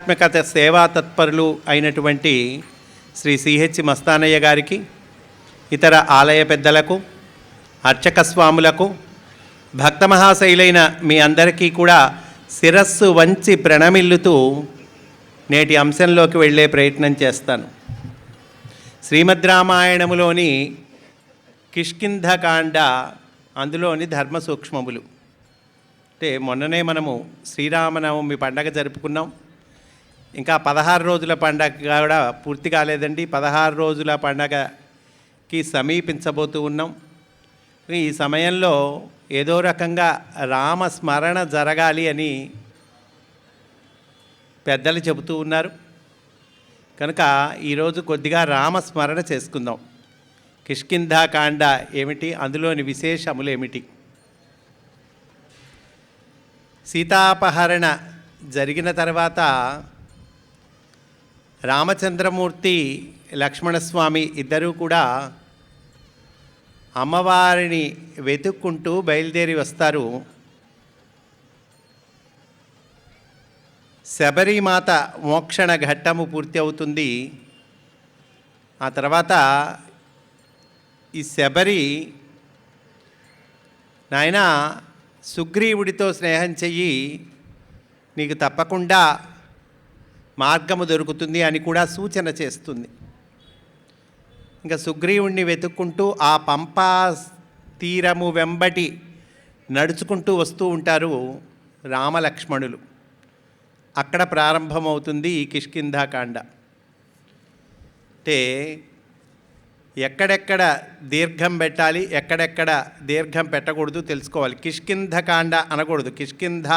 ఆధ్యాత్మికత సేవా తత్పరులు అయినటువంటి శ్రీ సిహెచ్ మస్తానయ్య గారికి, ఇతర ఆలయ పెద్దలకు, అర్చక స్వాములకు, భక్త మహాశైలైన మీ అందరికీ కూడా శిరస్సు వంచి ప్రణమిల్లుతూ నేటి అంశంలోకి వెళ్ళే ప్రయత్నం చేస్తాను. శ్రీమద్ రామాయణములోని కిష్కింధకాండ, అందులోని ధర్మ సూక్ష్మములు. అంటే మొన్ననే మనము శ్రీరామనవమి పండగ జరుపుకున్నాం. ఇంకా 16 రోజుల పండగ కూడా పూర్తి కాలేదండి. 16 రోజుల పండగకి సమీపించబోతూ ఉన్నాం. ఈ సమయంలో ఏదో రకంగా రామస్మరణ జరగాలి అని పెద్దలు చెబుతూ ఉన్నారు. కనుక ఈరోజు కొద్దిగా రామస్మరణ చేసుకుందాం. కిష్కింధకాండ ఏమిటి, అందులోని విశేషములు ఏమిటి? సీతాపహరణ జరిగిన తర్వాత రామచంద్రమూర్తి, లక్ష్మణస్వామి ఇద్దరూ కూడా అమ్మవారిని వెతుక్కుంటూ బయలుదేరి వస్తారు. శబరిమాత మోక్షణ ఘట్టము పూర్తి అవుతుంది. ఆ తర్వాత ఈ శబరి, నాయనా సుగ్రీవుడితో స్నేహం చెయ్యి, నీకు తప్పకుండా మార్గము దొరుకుతుంది అని కూడా సూచన చేస్తుంది. ఇంకా సుగ్రీవుణ్ణి వెతుక్కుంటూ ఆ పంపా తీరము వెంబటి నడుచుకుంటూ వస్తూ ఉంటారు రామలక్ష్మణులు. అక్కడ ప్రారంభమవుతుంది ఈ కిష్కింధకాండ. అంటే ఎక్కడెక్కడ దీర్ఘం పెట్టాలి, ఎక్కడెక్కడ దీర్ఘం పెట్టకూడదు తెలుసుకోవాలి. కిష్కింధకాండ అనకూడదు, కిష్కింధ